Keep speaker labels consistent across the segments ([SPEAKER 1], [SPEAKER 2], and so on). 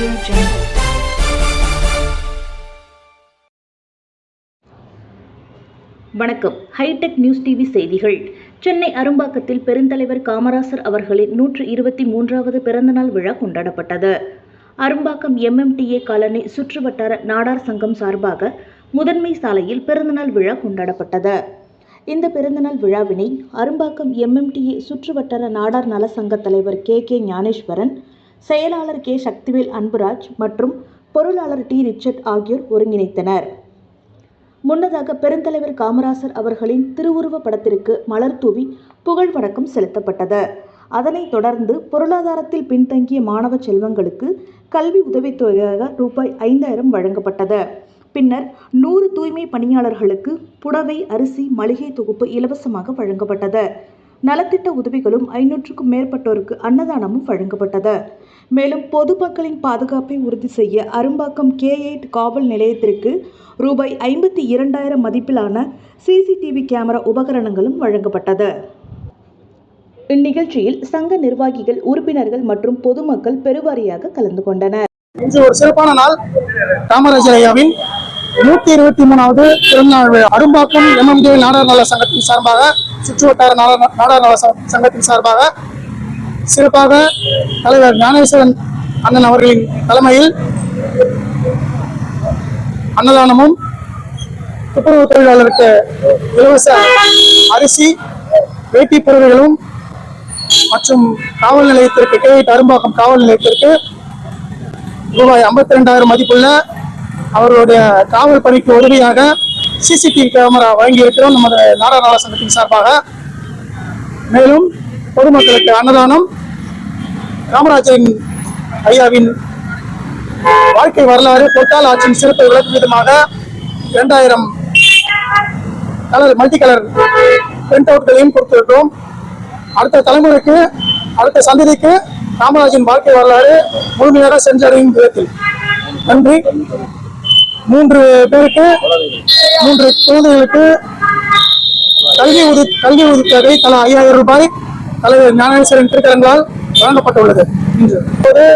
[SPEAKER 1] Audio Jungle. வணக்கம். Hitech news TV செய்திகள். சென்னை அரும்பாக்கத்தில் பெருந்தலைவர் காமராசர் அவர்களின் 123வது பிறந்தநாள் விழா கொண்டாடப்பட்டது. அரும்பாக்கம் MMTA காலனி சுற்றுவட்டார நாடார் சங்கம் சார்பாக முதன்மை சாலையில் பிறந்தநாள் விழா கொண்டாடப்பட்டது. இந்த பிறந்தநாள் விழாவினை அரும்பாக்கம் MMTA சுற்றுவட்டார நாடார் நல சங்க தலைவர் KK ஞானேஸ்வரன், செயலாளர் K சக்திவேல் அன்புராஜ் மற்றும் பொருளாளர் T ரிச்சர்ட் ஆகியோர் ஒருங்கிணைத்தனர். முன்னதாக பெருந்தலைவர் காமராசர் அவர்களின் திருவுருவ படத்திற்கு மலர் தூவி புகழ் வணக்கம் செலுத்தப்பட்டது. அதனைத் தொடர்ந்து பொருளாதாரத்தில் பின்தங்கிய மாணவ செல்வங்களுக்கு கல்வி உதவித்தொகையாக ரூபாய் 5000 வழங்கப்பட்டது. பின்னர் 100 தூய்மை பணியாளர்களுக்கு புடவை, அரிசி, மளிகை தொகுப்பு இலவசமாக வழங்கப்பட்டது. நலத்திட்ட உதவிகளும் 500க்கும் மேற்பட்டோருக்கு அன்னதானமும் வழங்கப்பட்டது. மேலும் பொதுமக்களின் பாதுகாப்பை உறுதி செய்ய அரும்பாக்கம் K8 காவல் நிலையத்திற்கு ரூபாய் 52,000 மதிப்பிலான CCTV கேமரா உபகரணங்களும் வழங்கப்பட்டது. இந்நிகழ்ச்சியில் சங்க நிர்வாகிகள், உறுப்பினர்கள் மற்றும் பொதுமக்கள் பெருவாரியாக கலந்து கொண்டனர்.
[SPEAKER 2] இன்று ஒரு சிறப்பான நாள். காமராஜர் ஐயாவின் 123வது பிறந்தநாள் விழா அரும்பாக்கம் MMTA நாடார் நல சங்கத்தின் சார்பாக, சுற்றுவட்டார நாடார் நல சங்கத்தின் சார்பாக சிறப்பாக தலைவர் ஞானேஸ்வரன் அண்ணன் அவர்களின் தலைமையில் அன்னதானமும், துப்புரவு தொழிலாளருக்கு இலவச அரிசி, வேட்டி பொருட்களும் மற்றும் காவல் நிலையத்திற்கு K8 அரும்பாக்கம் காவல் நிலையத்திற்கு ரூபாய் 52,000 மதிப்புள்ள அவர்களுடைய காவல் பணிக்கு உதவியாக CCTV கேமரா வழங்கியிருக்கிறோம் நமது நாடார் நல சங்கத்தின் சார்பாக. மேலும் பொதுமக்களுக்கு அன்னதானம், காமராஜரின் ஐயாவின் வாழ்க்கை வரலாறு, பொற்கால ஆட்சியின் சிறப்பை விளக்கும் விதமாக 2000 கலர் மல்டி கலர் பிரிண்ட் அவுட்களையும் கொடுத்திருக்கிறோம். அடுத்த தலைமுறைக்கு, அடுத்த சந்ததிக்கு காமராஜின் வாழ்க்கை வரலாறு முழுமையாக சென்றடையும் விதத்தில். நன்றி. 3 குழந்தைகளுக்கு கல்வி உதவித்தொகை தலா 5000 ரூபாய் தலைவர் ஞானேஸ்வரன் திருக்கரங்களால் வழங்கப்பட்டுள்ளது. இன்று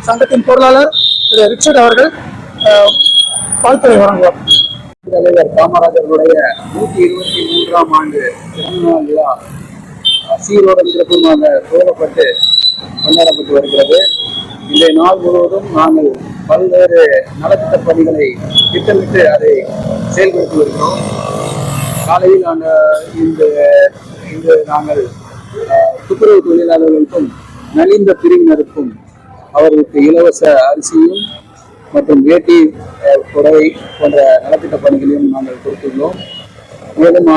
[SPEAKER 2] சங்கத்தின் பொருளாளர் திரு ரிச்சர்ட் அவர்கள் வாழ்த்துறை வழங்குவார்.
[SPEAKER 3] தலைவர் காமராஜர்களுடைய 123ஆம் ஆண்டு பிறந்தநாள் விழா சீரோடும் சிறப்புமாக துவங்கப்பட்டு கொண்டாடப்பட்டு வருகிறது. இன்றைய நாள் முழுவதும் நாங்கள் பல்வேறு நலத்திட்ட பணிகளை திட்டமிட்டு அதை செயல்படுத்தி வருகிறோம். காலையில் இன்று நாங்கள் துப்புரவு தொழிலாளர்களுக்கும் நலிந்த பிரிவினருக்கும் அவர்களுக்கு இலவச அரிசியும் மற்றும் வேட்டி, புடவை போன்ற நலத்திட்ட பணிகளையும் நாங்கள் கொடுத்துள்ளோம். மேலும்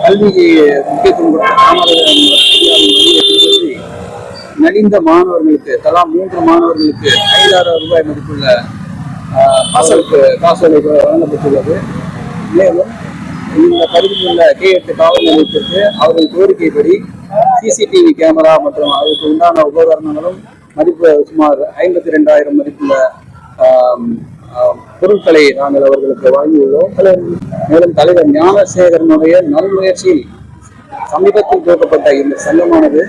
[SPEAKER 3] கல்விக்கு முக்கியத்துவம் கொடுத்து நலிந்த மாணவர்களுக்கு தலா 3 மாணவர்களுக்கு 5,000 ரூபாய் மதிப்புள்ள காசோலை வழங்கப்பட்டுள்ளது. மேலும் இந்த பகுதியில் உள்ள K8 காவல் நிலையத்திற்கு அவர்கள் கோரிக்கைப்படி CCTV கேமரா மற்றும் அதற்கு உண்டான உபகரணங்களும் மதிப்பு சுமார் 52,000 மதிப்புள்ள பொருட்களை நாங்கள் அவர்களுக்கு வழங்கியுள்ளோம். மேலும் தலைவர் ஞானசேகரனுடைய நல்முயற்சியில் சமீபத்தில் துவக்கப்பட்ட இந்த சங்கமானது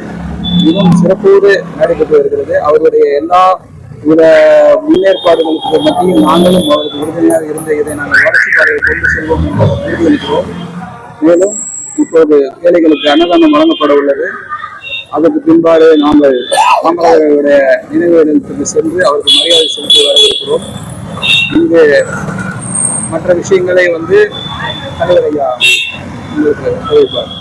[SPEAKER 3] மிகவும் சிறப்போடு நடைபெற்று வருகிறது. அவர்களுடைய எல்லா வித முன்னேற்பாடுகளுக்கு மத்தியில் நாங்களும் அவருக்கு உறுதுணையாக இருந்த இதை நாங்கள் வளர்ச்சி பாதையை கொண்டு செல்வோம் என்று உறுதியளிக்கிறோம். மேலும் இப்போது ஏழைகளுக்கு அன்னதானம் வழங்கப்பட உள்ளது. அதற்கு பின்பாடு நாங்கள் காமராஜருடைய நினைவு இடத்துக்கு சென்று அவருக்கு மரியாதை செலுத்தி வரவிருக்கிறோம். இங்கு மற்ற விஷயங்களை தலைவர் ஐயா உங்களுக்கு தெரிவிப்பார்.